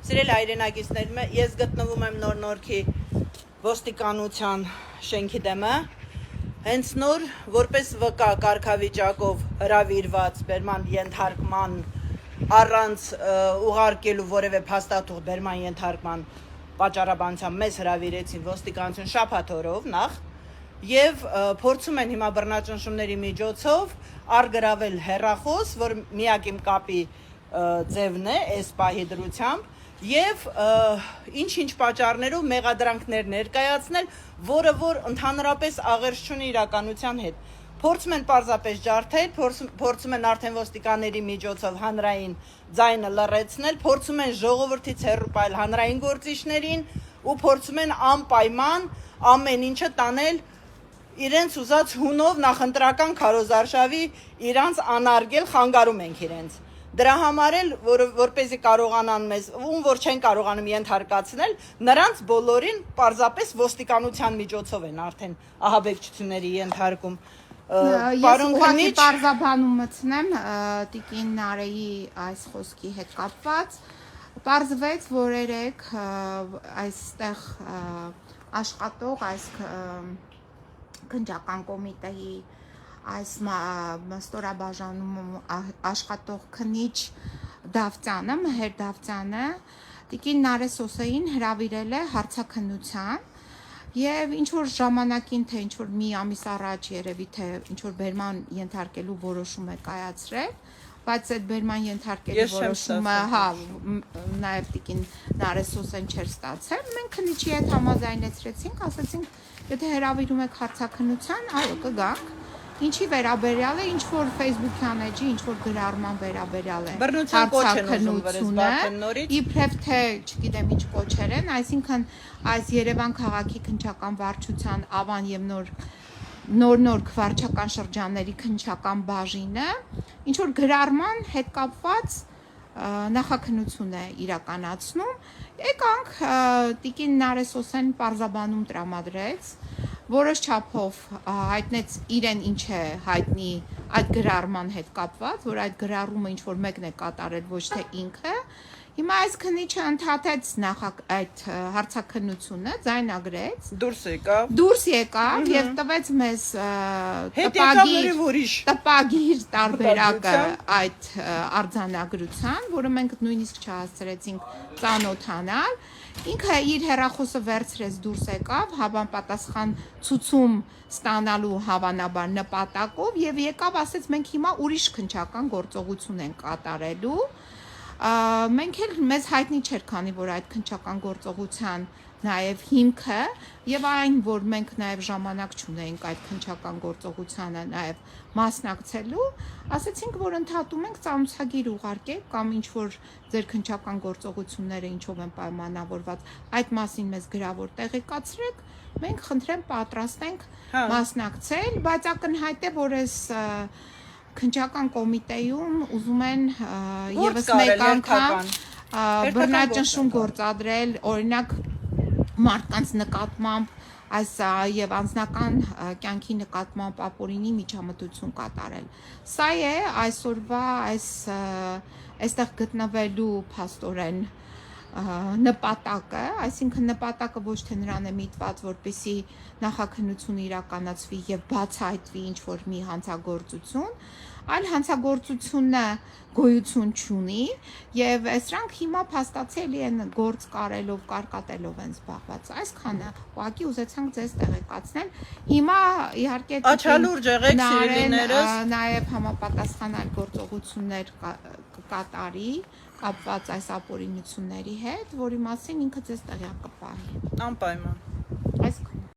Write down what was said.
Սիրելի հայրենակիցներ, ես գտնվում եմ Նոր Նորքի ոստիկանության շենքի դեմը, հենց նոր որպես վկա կարգավիճակով հրավիրված բերման ենթարկման առանց ուղարկելու որևէ փաստաթուղթ բերման ենթարկման պատճառաբանությամբ մեզ հրավիրեցին ոստիկանություն շաբաթ օրով նախ եւ փորձում են հիմա բռնաճնշումների միջոցով արգրավել հեռախոս, որ միակ իմ կապի ձևն է այս պահի դրությամբ եւ ինչ-ինչ պատճառներով մեղադրանքներ ներկայացնել, որը որ ընդհանրապես աղերս չունի իրականության հետ։ Փորձում են պարզապես ջարդել, փորձում են արդեն ոստիկանների միջոցով հանրային ձայնը լռեցնել, փորձում են ժողովրդից հեռու պահել հանրային գործիչներին ու փորձում են անպայման ամեն ինչը տանել իրենց ուզած հունով նախընտրական քարոզարշավի իրանց անարգել խանգարում ենք իրենց։ Դրա համար էլ որպեսզի կարողանան մեզ, ում որ չեն կարողանում ենթարկացնել, նրանց բոլորին պարզապես ոստիկանության միջոցով են արդեն ահաբեկչությունների ենթարկում։ Ես ուղղակի պարզաբանում մտցնեմ Տիկին Նարեի այս խոսքի հետ կապված, պարզվեց, որ երեք այստեղ աշխատող այս քննչական կոմիտեի այս ստորաբաժանում աշխատող քննիչ Դավթյանը, Մհեր Դավթյանը Տիկին Նարե Սոսեին հրավիրել է հարցաքննության եւ ինչ որ ժամանակին թե ինչ որ մի ամիս առաջ երևի թե ինչ որ բերման ենթարկելու որոշում է կայացրել, բայց այդ բերման ենթարկելու որոշումը նաեւ Տիկին Նարե Սոսեն չէր ստացել, մենք քննիչի հետ համաձայնեցրեցինք, ասացինք, եթե հրավիրում եք հարցաքննության, այո, կգանք։ Ինչի վերաբերյալ է, ինչ որ Facebook-յան էջի, ինչ որ գրառման վերաբերյալ է հարցաքննությունը, իբրև թե, չգիտեմ ինչ կոչեր են, այսինքն այս Երևան քաղաքի քննչական վարչության Ավան եւ նոր վարչական շրջանների քննչական բաժինը, ինչ որ գրառման հետ կապված նախաքննություն է իրականացնում, եկանք Տիկին Նարե Սոսեն պարզաբանում տրամադրեց, որոշ չափով հայտնեց իրեն ինչ է հայտնի այդ գրառման հետ կապված, որ այդ գրառումը ինչ որ մեկն է կատարել, ոչ թե ինքը։ Հիմա այս քննիչը ընդհատեց այդ հարցաքննությունը, ձայնագրեց, դուրս եկավ եւ տվեց մեզ տպագիր տարբերակը այդ արձանագրության, որը մենք նույնիսկ չհասցրեցինք ծանոթանալ։ Ինքը իր հեռախոսը վերցրեց դուրս եկավ, հավանապատասխան ցուցում ստանալու հավանաբար նպատակով եւ եկավ ասեց մենք հիմա ուրիշ քննչական գործողություն ենք կատարելու։ Մենք էլ մեզ հայտնի չէր, քանի որ այդ քննչական գործողության նաև հիմքը եւ այն, որ մենք նաև ժամանակ չունեինք այդ քննչական գործողությանը նաև մասնակցելու, ասացինք, որ ընդհատում ենք ծանոթագիր ուղարկեք կամ ինչ որ ձեր քննչական գործողությունները ինչով են պայմանավորված, այդ մասին մեզ գրավոր տեղեկացրեք, մենք խնդրեմ պատրաստ ենք մասնակցել, բայց ակնհայտ է, որ այս քննչական կոմիտեում ուզում են եւս մեկ անգամ բռնաճնշում գործադրել, օրինակ մարդկանց նկատմամբ այս եւ անձնական կյանքի նկատմամբ ապօրինի միջամտություն կատարել։ Սա է այսօրվա այստեղ գտնվելու փաստորեն նպատակը, այսինքն նպատակը ոչ թե նրան է միտված, որպեսզի նախաքննություն իրականացվի եւ բացահայտվի ինչ որ մի հանցագործություն, այլ հանցագործությունը գոյություն չունի եւ սրանք հիմա փաստացելի են գործ կարելով, կարկատելով են զբաղված։ Այսքանը ուղղակի ուզեցանք ձեզ տեղեկացնել։ Հիմա իհարկե աչալուրջ եղեք սիրելիներս, նաեւ համապատասխան այլ գործողություններ կկատարի կապված այս ապօրինությունների հետ, որի մասին ինքը ձեզ տեղյակ կպահի։ Անպայման